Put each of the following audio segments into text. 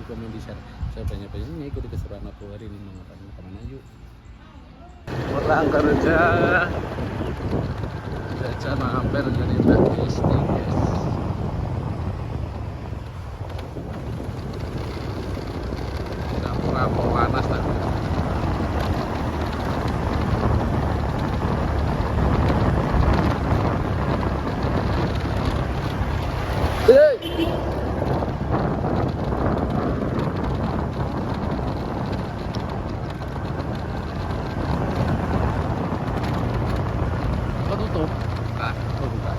komen, di share banyak-banyaknya. Ikuti keseruan aku hari ini, mau kemana yuk. Pulang kerja mampir jadi guys. Dapur panas tadi. Tutup. Buka.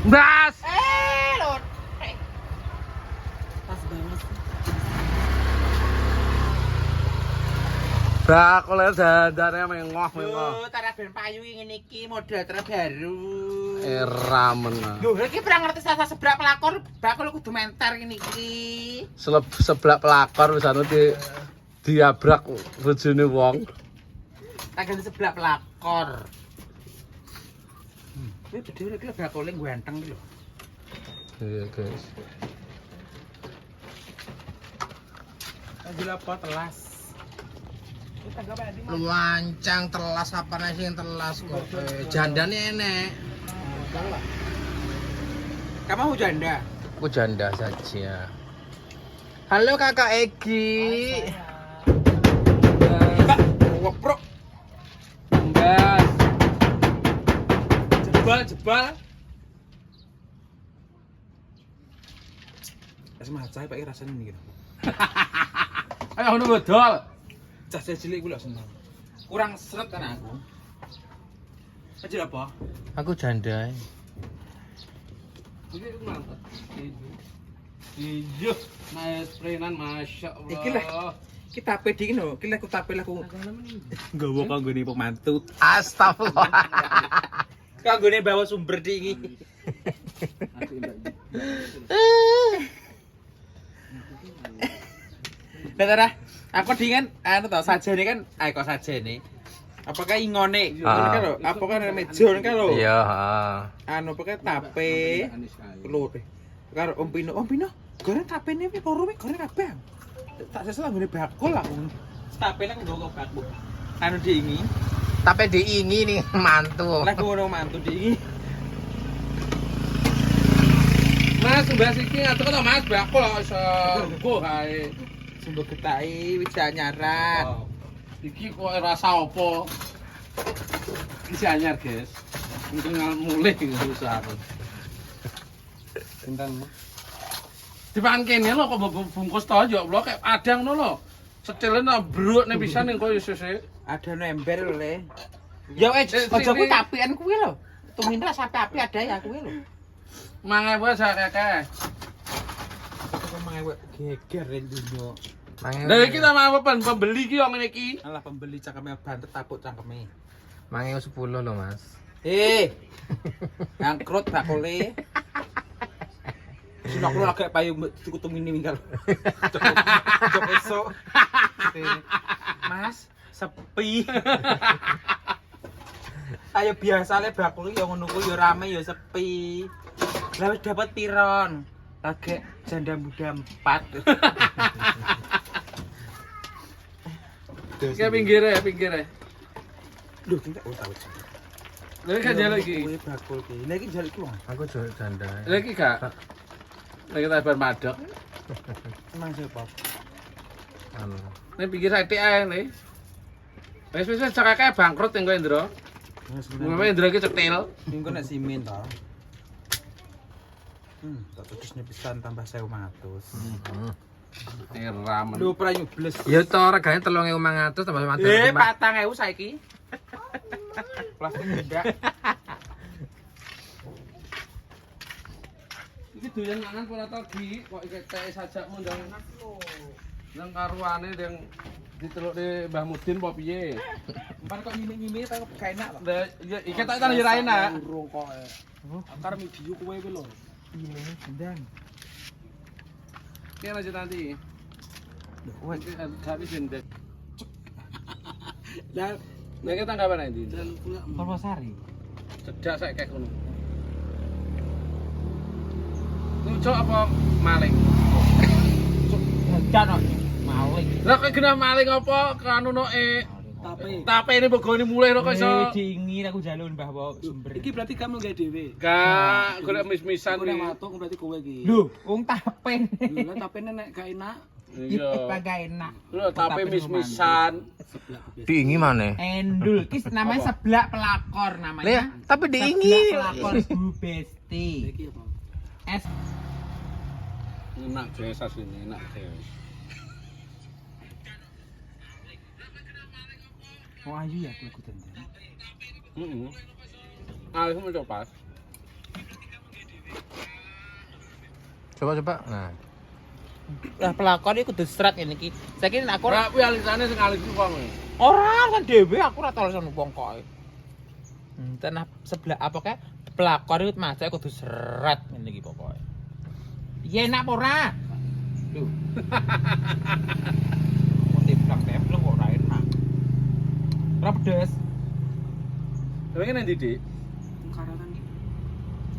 Bas. Lord. Pas banget. Bakul dandane mengoh. Tara ben payu ngene iki model terbaru. Ramen. Lho, iki pernah ngerti sasa seblak pelakor, bakul kudu menter ngene iki. Seblak pelakor wis anu diabrak bojone wong. Tak ganti seblak pelakor. Kuwi bedhe iki bakule ganteng iki lho. Iya, guys. Ambil apa telas? Luancang telas apa nasi yang telas kok jandane enek. Kamu mau janda? Aku janda saja. Halo kakak Egi. Mbak, ngoprok. Gas. Jebal. Es macai Pak rasane iki. Ayo ngono bodol. Cah cilik ku lho seneng. Kurang seret kan aku. Kecil apa? Aku janda. Iki mantap. Iya, naik spraynan masya Allah. Iki lah. Kita tape iki lho, iki aku tape aku. Nggawa kanggone pemantut. Astagfirullah. Kanggone bawa sumber iki. Nah, aku dingin anu tau sajane kan, kok sajane. Apakah ingone? Ngene kan lho, apakah meja kan lho. Iya, heeh. Anu pakai tape. Lho deh. Karo Om Pino, goreng tapene pi loro pi goreng kabeh. Tak sesel nggone bakul aku. Tapene aku nggo bakul. Anu diingi. Tapi diingi nih mantu. Lah ngono mantu diingi. Mas, mbak iki ngatur to Mas, bakul kok iso go kae. Sumber getai wis nyarat. Iki kok rasa apa? Iki anyar, guys. Mungkin mulai susah. Pinten? Dipangan kene lho kok bungkus to yo lho kayak adang ngono lho. Secele nang brukne pisan ning koyo sesuk. Ada ember lho le. Ya aja kuwi tapian kuwi lho. Tumindak sampe api ada ya kuwi lho. 5.000 sak kakek. Kok mangewe geger rek dunyo. Lah iki ta mau pembeli ki yo ngene iki. Alah pembeli cangkeme bantet tapuk cangkeme. Mangi 10 loh Mas. Angkrut bakule. Sing aku lagi payu tuku tumini minggal. Cok esuk. Mas, sepi. Ayo biasane bakul ya ngono ku ya rame ya sepi. Lah wis dapat piron. Lagi janda muda 4. Iki pinggire. Lho, kita tahu. Lah iki jaluk iki. Kuwi bakul iki. Lah iki jaluk iki wong. Aku janda. Lah iki gak. Lah kita bar madok. Emang siapa? Anu. Ning pinggir sithik ae nih. Wis cakake bangkrut engko Indra. Mulane Indra iki cetil. Minggu nek simen to. Tak tulisnya pisan tambah 1.500. Ramen. Lho pra nyubles. Ya to regane 3.500 tambah 500. 4.000 saiki. Plastik enggak. Iki doyan mangan ora to Gi, kok iki teh sajakmu ndang. Nang karuane yang ditelukne Mbah Mudin apa piye? Empan kok nyimi-nyimi ta kok gak enak to. Lah iya iki tak tan ora enak. Urung kok. Antar video kowe kuwi lho. Ini gendang. Ki lanjut nanti. Wah, Gak bisa ndek. lah Nek kita tanggapan ndi? Purwosari. Cedak sak kayak ngono. Lucu apa maling? Dadan maling. Lah kok genah maling apa kanunoke? Tape ini begone mulai kok iso. Dingin aku jalur Mbah Wo sumber. Iki berarti kamu gawe dhewe. Gak golek mis-misan Aku nek iki. matuk berarti kowe iki. Lho, wong tape. Lha tapi nek gak enak Iya. Gak enak. Lho tape mis-misan. Diingi mana? Endul, kis namanya seblak pelakor namanya. Lah, tapi diingi. Seblak pelakor Bu Besti. iki apa? Es Enak desa sini, enak desa. Oh ayu ya lagu dandan. Heeh. Ah, itu mau coba. Coba. Nah. Lah pelakor iki kudu serat ngene iki. Saiki nek aku Ora kuwi alisane sing alis ku wong. ora kan dhewe aku ora tau sono wong kok. Tanah seblak apa kae pelakor iki masak kudu serat ngene iki pokoke. Piye enak apa ora? Lho. Mau templeng kok ora enak. Ora pedes. Kowe ngene ndi, Dik? Karatan iki.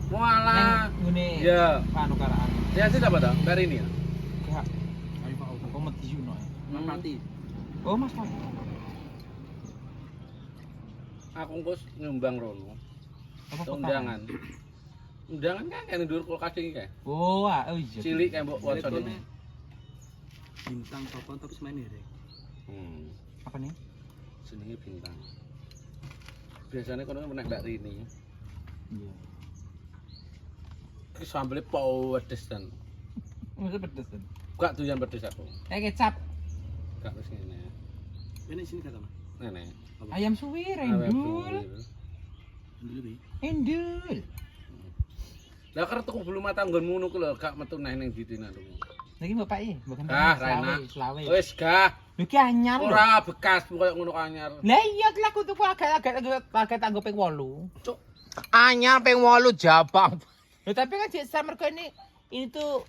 Mualah. Ngene. Ya. Anu karaan. Ya sih apa dah? Dari ini ya. Gak. Ayo Pak, aku mediu no. Mas mati. Oh, Mas Pak. Aku ngkos nyumbang rono. Apa Undangan. Undangan kan kene dhuwur kulkas iki kae. Oh, iya. Cilik kae mbok waca Kene ini. bintang papan tapi semene rek. Apa nih? Jenenge bintang. Biasanya kono menek Mbak Rini. Iya. Iki sambele pedes dan Masa pedes kan? gak doyan pedes aku. Kecap. Gak wis ngene. Ini sini kata Mas. Nenek. Ayam suwir, endul. Dulu bi. Endul. Lah kerep tuku bulu mata nggonmu ngono ku lho gak metu neh ning ditinan aku. Lagi Bapak iki, bukan Ah, Rena. selawe. Wis gah. Lho ki anyar lho. Ora bekas koyo ngono anyar. Lah iya ki aku tuku agak anggo ping 8. Cuk. Anyar ping 8 Jabang. Lho tapi kan jek mergo ini tuh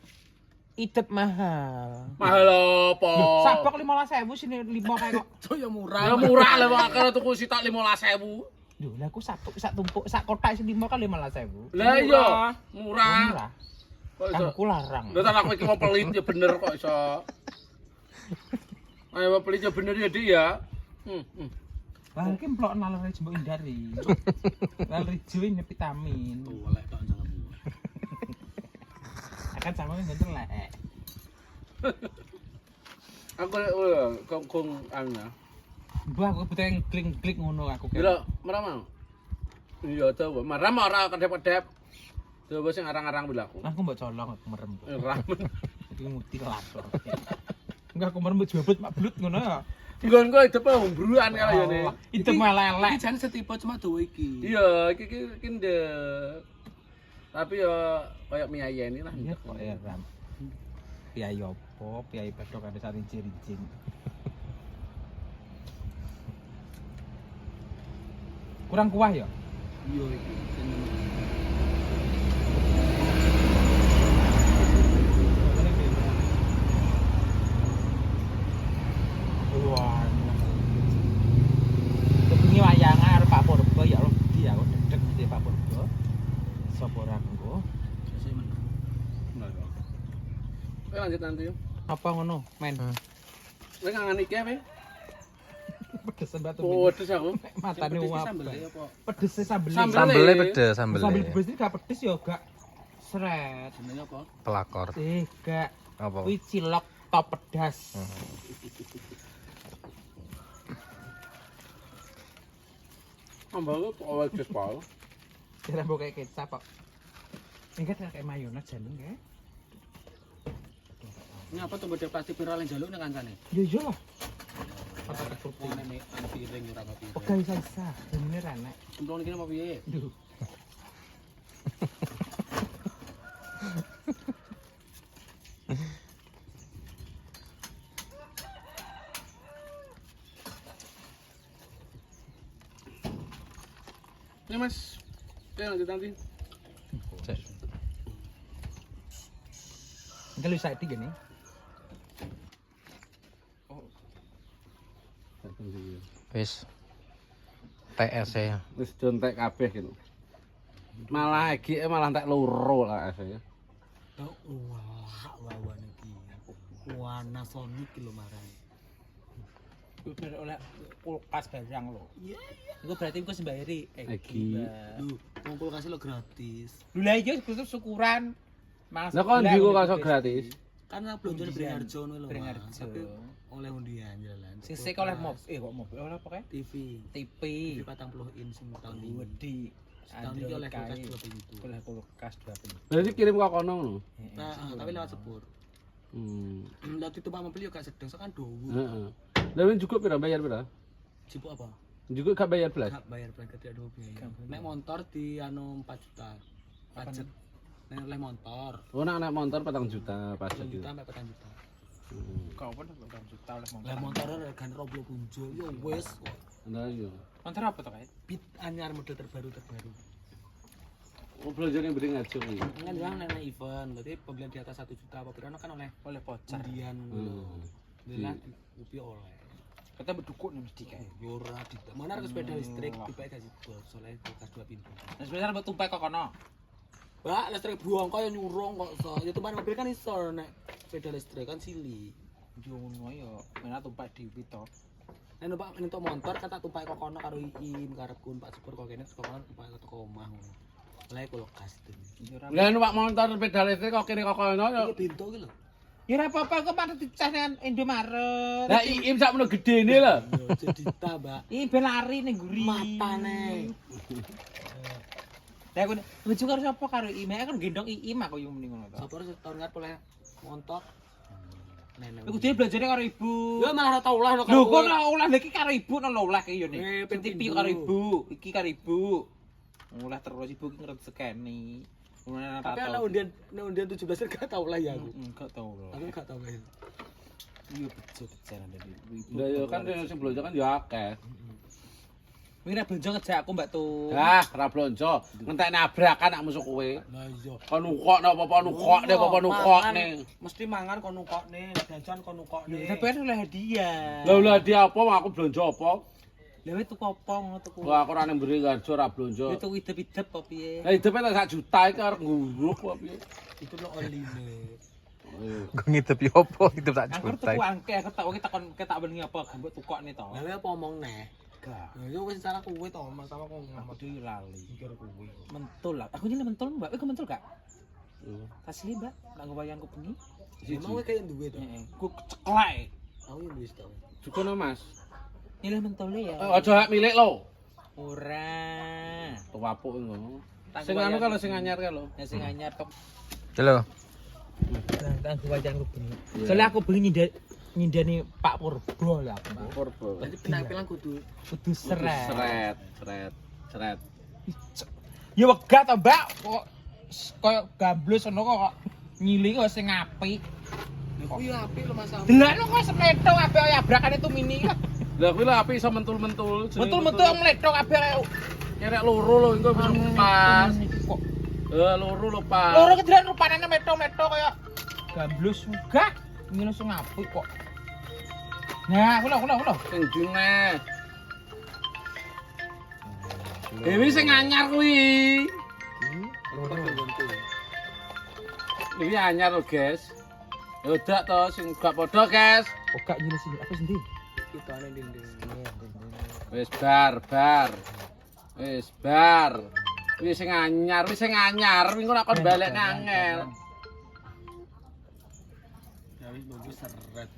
idep mahal. Mahal apa? Loh, sabok 15.000 sini 5 kae kok. Cuk ya murah. Ya murah lho kok karo tuku sitok 15.000. Lho, lah aku sabok sak tumpuk sak kotak sing 5 kan 15.000. Lah iya, murah. Murah. Kok iso? Aku larang. Lho tak aku iki mau pelit ya bener kok iso. Ayo pelit ya bener ya Dik ya. Wah, iki mplok nalar jembok hindari. Nalar ijo ini vitamin. Tuh lek tok jangan. Akan sama dengan telek. Aku kong ana. Mbah aku butuh yang klik-klik ngono aku kayak. Lho, merah mau. Iya ta, marah ora kedep-kedep. Coba sing arang-arang bilaku. Aku mbok colong aku merem. Ramen. Iki mutilator. Enggak aku merem jebut mak blut ngono ya. Nggon kok hidup hombruan kaya ngene. Itu melelek. Iki jane setipe cuma dawa iki. Iya, iki ndek. Tapi ya koyo mie ayeni lah. Iya kok ya ram. Piai opo, piai pedok ada sari cincin. Kurang kuah ya? Iya iki. Wah. Kepengi wayangan arep Pak Purba ya Allah dia aku dedek mesti Pak Purba. Sapa ora engko? Saya men. Oke lanjut nanti yuk. Apa ngono, men? Kowe ngangan iki ae. Pedes batu. Pedes aku. Matane Pedes wap. sambel ya apa? Pedes sambel. Sambelnya pedes, Sambel sambelnya. bebas ini gak pedes ya gak seret. Jenenge apa? Pelakor. Gak. Apa? Kuwi cilok top pedas. Ambal kok awal pedes pal. Kira mbok kayak kecap kok. Enggak kayak mayones jalung ya. Ini apa tuh bedek plastik viral yang jaluk nih kancane? Ya iya lah. Apa Wong nek ane piring ora apa piring. Pegai isa. Ini renek. Cemplung iki apa piye? Duh. Ya Mas. Oke lanjut nanti. Enggak lu saiki gini. Wis. TS ya. Wis dontek kabeh gitu. Malah iki malah entek loro lah saya. Tau wah wawan iki. Warna Sonic ki lho marane. Udah oleh kulkas barang lo. Iya. Iku berarti iku sembayari. Egi. Lu ngumpul kasih lo gratis. Lho lah iki khusus syukuran. Mas. Lah kok ndi kok kasih gratis? Karena belanja di Beringharjo ngono lho. Beringharjo. Tapi oleh undian jalan. Sisik oleh mobil, kok mobil oleh apa kae? TV. TV. TV 40 in sing tahun ini. Wedi. Tahun ini oleh kulkas 2 pintu. Oleh kulkas 2 pintu. Berarti kirim ke kono ngono. Nah, tapi lewat sepur. Lah itu Pak mobil yo gak sedeng kan dowo. Heeh. Lah wis cukup pira bayar pira? Jipuk apa? Juga gak bayar belas. Gak bayar belas gede ada biaya. Nek motor di anu 4 juta. Pajak. Nek oleh motor. Oh nak motor 4 juta 4 pajak gitu. juta sampai 4 juta. Kau pun 4 juta oleh motor. Lah motor regane 20 punjo. Yo wis kok. Nah yo. Motor apa to kae? Beat anyar model terbaru. Oh belanja yang Beringharjo kuwi. Kan bilang nek event, berarti pembelian di atas 1 juta apa pirana kan oleh voucher. undian ngono. Lah rupiah oleh. Kita berdukuk nih mesti kae. Yo ora di. Mana harus sepeda listrik dipake kasih bos oleh kulkas 2 pintu. Nah, sebenarnya buat tumpah kok kono. Mbak, listrik buang kok yang nyurung kok so. Ya tumpah mobil kan iso nek sepeda listrik kan sili. Yo ngono yo, menak tumpah dhewe to. Nek numpak entuk motor kan tak tumpah kok kono karo Iin karepku Pak Sepur kok kene kok kono tumpah ke toko omah ngono. Lah kulkas ten. Lah numpak motor sepeda listrik kok kene kok kono yo. Iki pintu ki lho. Ya ora apa-apa kok patut dicas nang Indomaret. Lah iim sak meno gedene lho. Yo jedita, Mbak. Ih ben lari ning guri. Matane. Lah aku lucu karo sapa karo Iim, aku gendong Iim aku yo mending ngono to. Sapur tahun ngarep oleh montok. Nenek. Iku dhewe belanjane karo ibu. Ya malah ora tau ulah Lho kok ora olah iki karo ibu nang olah ki yo nih. Ping TV karo ibu, iki karo ibu. Olah terus ibu ki ngresekeni. Tapi ana undian 17 gak tau lah ya aku. Enggak tau lho. Aku gak tau lah. Iya bejo-bejoan dari ibu. Lah yo kan sing belanja kan yo akeh. Mira belanja ngejak aku Mbak tuh. Dah, ora blonjo. Ngentekne abrakan nak musuh kowe. Lah iya. Kon nukok apa nukokne apa nukokne. Mesti mangan kon nukokne, jajan kon nukokne. Tapi kan oleh hadiah. Lah dia apa mau aku blonjo apa? Lah wis tuku apa ngono tuku. Wah aku ora ning Beringharjo ora blonjo. Itu idep-idep apa piye? Lah hidupe tak 1 juta iki arep nguruk kok piye. Itu lo oline. Gue ngidep yo apa? Ngidep tak Aku juta. tuku angke, aku tak kon ketak bengi apa gambut tukokne to. Lah apa omong neh? Gak. Ya wis salah kuwe to, masalah kok Aku dhewe lali. mikir kuwe. Mentul lah. Aku nyene mentul Mbak. Kowe mentul gak? Asli Mbak, tak wayangku bengi. Emang kowe kayak duwe to? Heeh. Ku ceklek. Aku yo wis to. Jukono Mas. Nyilih mentole ya. Aja hak milik lo. Ora. Tuwapuk ngono. Tak Sing anu kalau sing anyar kalau. Ya sing anyar tok. Halo. Tak wayangku bengi. Soalnya aku bengi nyindani Pak Purbo lah. Purbo. Berarti penampilan kudu Kudu seret. Seret. Ya wegah to, Mbak. Kok koyo gamblos ngono kok nyili kok sing apik. Aku yo apik lho Mas. Delakno kok semethok kabeh kaya abrakane itu mini. Lah kuwi lho api iso mentul-mentul. Betul-betul mlethok kabeh kaya Nyerek loro lho engko bisa pas. kok. Loro lho pas. Loro kedelan rupane metok-metok kaya gamblos juga. Ngene sing apik kok. Nah, kula. Sing june. Dewi sing anyar kuwi. Iki anyar lho, guys. Ya udah to sing gak padha, guys. Kok gak nyili sini aku sendiri. Kitane dinding. Wis bar. Wis bar. Kuwi sing anyar, kuwi ora kon balik ngangel. Ya wis bagus seret.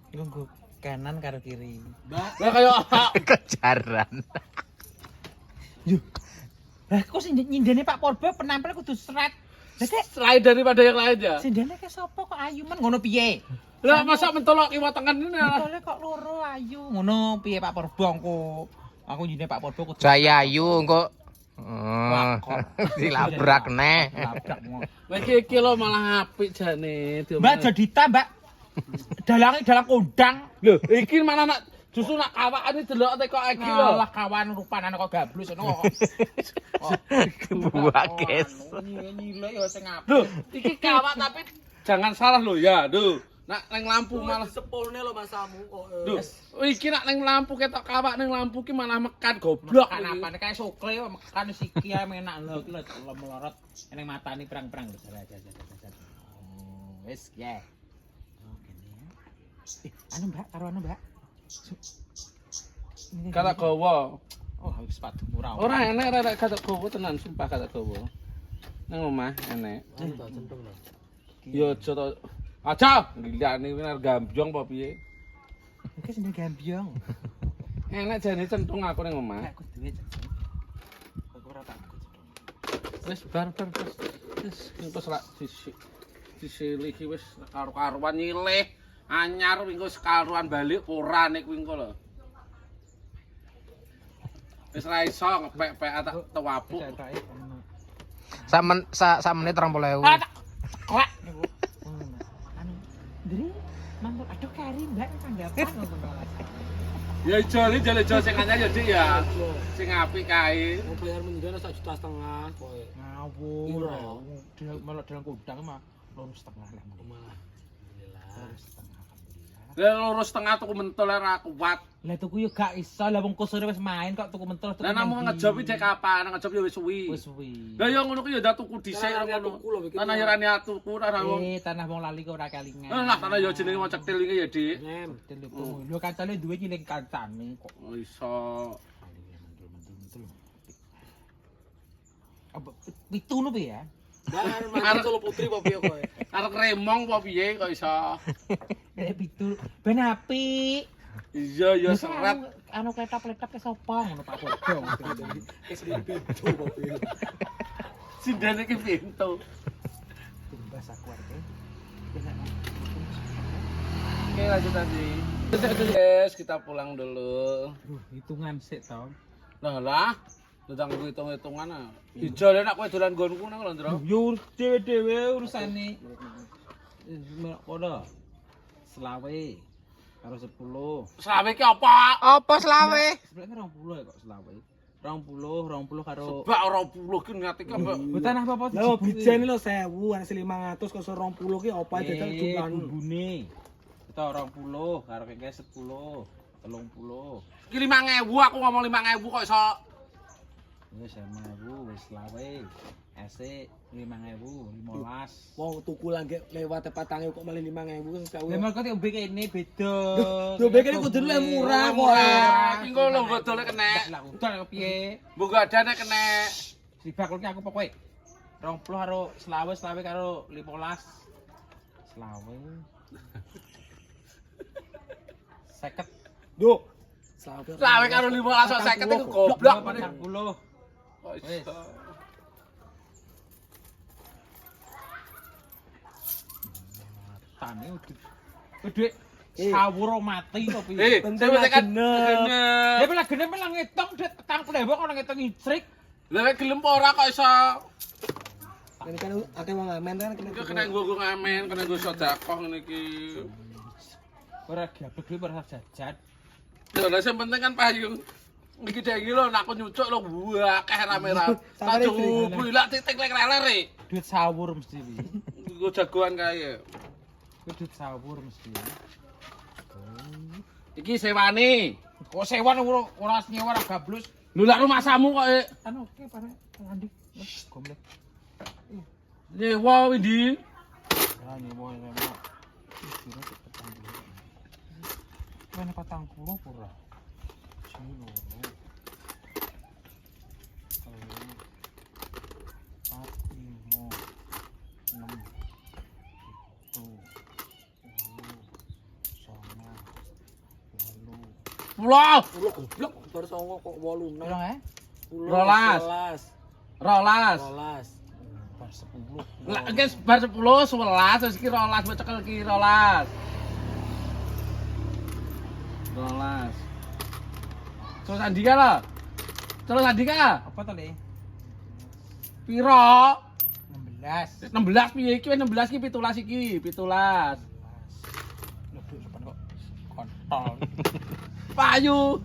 Iku nggo kanan karo kiri. Mbak, Lah kaya Kejaran. Yo. Lah kok sing nyindene Pak Purbo penampil kudu seret. Lah kek lain daripada yang lain ya. sindene ke sapa kok ayu men ngono piye? Lah masa mentolok kiwa tengen ini lah. Mentole kok loro ayu. Ngono piye Pak Purbo aku nyindene Pak Purbo kudu Saya ayu engko. Dilabrak neh. labrak ngono. Wes iki lho malah apik jane. Mbak Jodita, Mbak. Dalange dalang kondang. Lho, iki mana nak justru nak awakane delok teko iki lho. Lah kawan rupane kok gablus ngono kok. Kebuah kes. Nyile yo sing apik. Lho, iki kawak tapi jangan salah lho ya, lho. Nak neng lampu malah sepulne lho masamu kok. Duh, iki nak neng lampu ketok kawak neng lampu ki malah mekan goblok. Kenapa nih kayak sukle mekan siki ae enak lho iki lho melorot ning matane perang-perang lho. Wis ya. Anu Mbak, karo anu Mbak. Kata gawa. Oh, habis sepatu murah. Ora enek ora kata gawa tenan, sumpah kata gawa. Nang omah enek. Yo aja to. Aja, liyane kuwi arep gambyong apa piye? Iki sing gambyong. Enek jane centung aku ning omah. Aku duwe. Kok ora tak Wis bar. Wis engko selak disilih iki wis karo-karuan nyilih. Anyar engko sekaruan balik ora nek kuwi engko lho. Wis ra iso ngepek-pek tak tewapuk. Sak menit 30.000. Kok anu Dri mangkok aduh kari Mbak tanggapan ngono. Ya jare jale-jale sing anyar ya Dik ya. Sing apik kae. Mau bayar mendina 1,5 juta kowe. Ngawur. Melok dalam kudang mah 2,5 lah. Malah. Lah 2,5 tuku mentol ora kuat. Lah tuku yo gak iso, lah wong kusure wis main kok tuku mentol. Lah namung ngejob iki dek kapan? Ngejob yo wis suwi. Wis suwi. Lah yo ngono ku yo ndak tuku dhisik ngono. Tanah yarane atuku ora wong. Tanah wong lali kok ora kelingan. Lah tanah yo jenenge wong cektil iki ya, Dik. Nem. Lho kancane duwe nyiling kancane kok. Oh iso. Apa pitu no piye ya? Arep Solo Putri apa piye kowe? Arek remong apa piye kok iso? Pitu. Ben apik. Iya yo seret. Anu ketap-letap ke sapa ngono Pak Bodong. Wis pintu apa piye? Sindane iki pintu. Tumbas aku arep. Oke lanjut tadi. Yes, kita pulang dulu. Hitungan sik to. Lah, ndang hitung-hitungan ah. Dijole nek kowe dolan nggonku nang lho, Ndro. Yo dhewe-dhewe urusane. Kono. Selawe karo 10. Selawe ki apa? Apa selawe? Sebenarnya 20 ya kok selawe. 20 karo Bak 20 ki ngati ki apa? tanah apa? Lah bijane lho 1000, ana 500 kok 20 ki apa jajal jumlahan. Bubune. Kita 20 karo kene 10, 30. Ki 5.000 aku ngomong 5.000 kok iso. Wis 5.000 wis selawe. Esik 5.000, 15. Wong tuku lagi lewat 4.000 kok malah 5.000 wis Lah kawin. mergo ombe kene beda. Lho bekene kudu luwih murah kok. Ki engko lho bodole kenek. Lah udan piye? Mbok gadane kenek. Dibakul ki aku pokoke 20 karo selawe karo 15. Selawe. 50. Duh. Selawe karo 15 kok 50 iku goblok. 40. Kok iso. Tane udah sawur mati kok piye. Penting tekan genep. Ya pala genep lah ngitung det petang plewo kok ngitung istrik. Lah nek gelem ora kok iso. Ini kan akeh wong ngamen kan Kena nggo ngamen, kena nggo sedekah ngene iki. Ora gablek dhewe ora jajan. Lah sing penting kan payung. Iki dek iki lho nek aku nyucuk lho akeh rame-rame. Tak cukup ilak titik lek leler e. Duit sawur mesti iki. Nggo jagoan kae. Duit sawur mesti. Iki sewane. Kok sewan ora nyewa ora gablus. Lho lak rumah samu kok Anu oke pane ngandi. Gomblek. nyewa ndi? Ya nyewa nyewa. Kira petang. Mana patang kulo pura. Sini lho. Pulau. goblok bar songo kok 8. Berang ya? Rolas. Rolas. Bar 10. Lah guys bar 10 11 terus iki rolas mbok cekel iki rolas. Rolas. Terus Andika lah. Terus Andika. Apa to, Le? Piro? 16. 16 piye iki 16 iki 17 iki 17. Lho, depan kok kontol. Payu.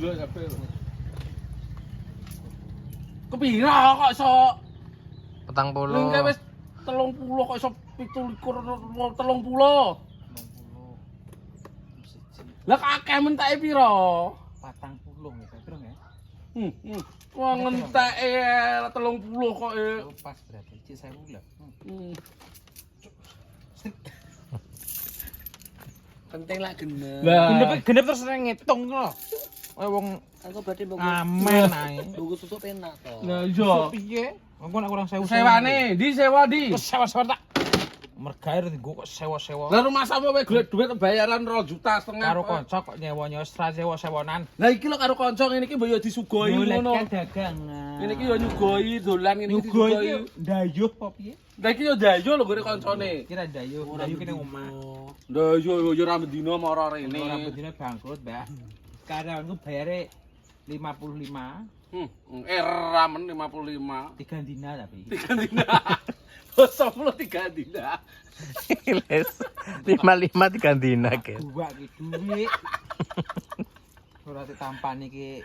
delok kabeh. Kepira kok iso petang puluh. lingke wis 30 kok iso 30. Lah kakek mentake pira? 40 ya, piro ya? Wong ngenteke 30 kok Pas berarti cek 1000 lah. Penting lah genep. Genep terus ngitung lho. Wong Aku berarti mbok amen ae. buku susu penak to. Lah iya. Piye? Engko nek kurang 1000. Sewane, di sewa di. Wis sewa-sewa tak. Mergair nggo kok sewa-sewa. Lah rumah sama kowe golek duit bayaran 2,5 juta. Karo kanca kok nyewanya wis ra sewa-sewonan. Lah iki lho karo kanca ngene iki mbok yo disugoi ngono. Dagangan. Ngene iki yo nyugoi dolan ngene iki Nyugo disugoi. iki ndayuh apa piye? Lah iki yo dayo lho gore kancane. Kira ndayuh kene omah. Dayo yo ra mendina mara rene. Ora bedine bangkrut, Mbak. Sekarang aku bayare 55, Era men 55. 3 dina tapi. 3 dina. Bosok mulo 3 dina. Les 55 digandina, Guys. Dua ki duit. Ora ditampani ki.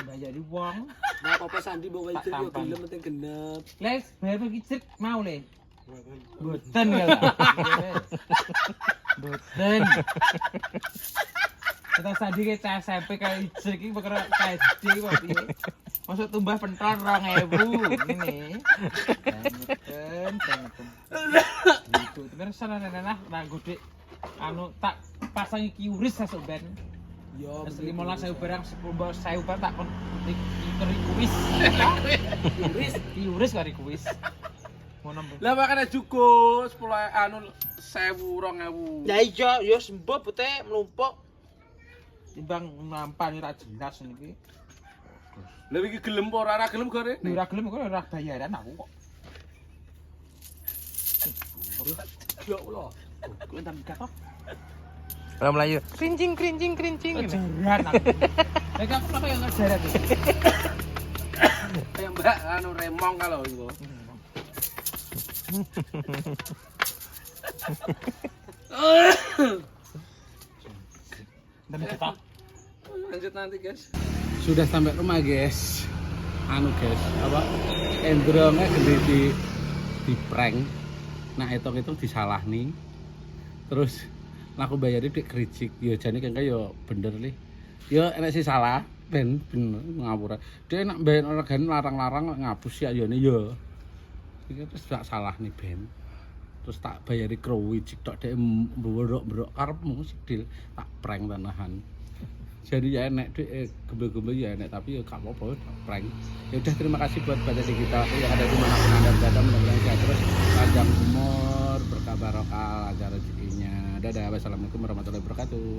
Bayar di wong. Nah, apa sandi mbok wae yo gelem penting genep. Les, bayar iki cek mau le. Boten ya lah. Boten. Kita sandi ke cah SMP kayak ijek iki perkara SD kok piye. Masuk tumbah pentol 2000 ngene. Banget. Gitu. Terus sana nenah ra gede anu tak pasangi kiuris sesuk ben. Yo, 15.000 barang 10.000 barang tak kon kuis. Kiuris kari kuis. Ngono. Lah makane juga 10 anu 1000 2000. Ya iya, yo sembo bete mlumpuk. Timbang nampani ra jelas niki. Lah iki gelem apa ora gelem gore? Ora gelem kok ora bayaran aku kok. yo Allah. Kowe tak mikir to. Ora melayu. Krincing krincing krincing. Jaran aku. Lek aku apa yang ngajaran iki? Kayak Mbak anu remong kalau iku. Dan kita Lanjut nanti guys. Sudah sampai rumah guys. Anu guys, apa? Endrongnya gede di prank. Nah itu disalah nih. Terus aku bayarin dik kericik. Ya jane kan yo bener nih. Ya enek sih salah. Ben ngawur. Dia enak ben regane larang-larang ngapus ya yone yo. Iki terus gak salah nih Ben. Terus tak bayari krowicik tok dhek mbrok-mbrok karepmu sidil tak prank tenahan. Jadi ya enek dhek gembel-gembel ya enek tapi ya gak apa-apa prank. Ya udah terima kasih buat baca kita yang ada di manapun Anda berada, mudah-mudahan sehat terus, panjang umur, berkah barokah, lancar rezekinya. Dadah, wassalamualaikum warahmatullahi wabarakatuh.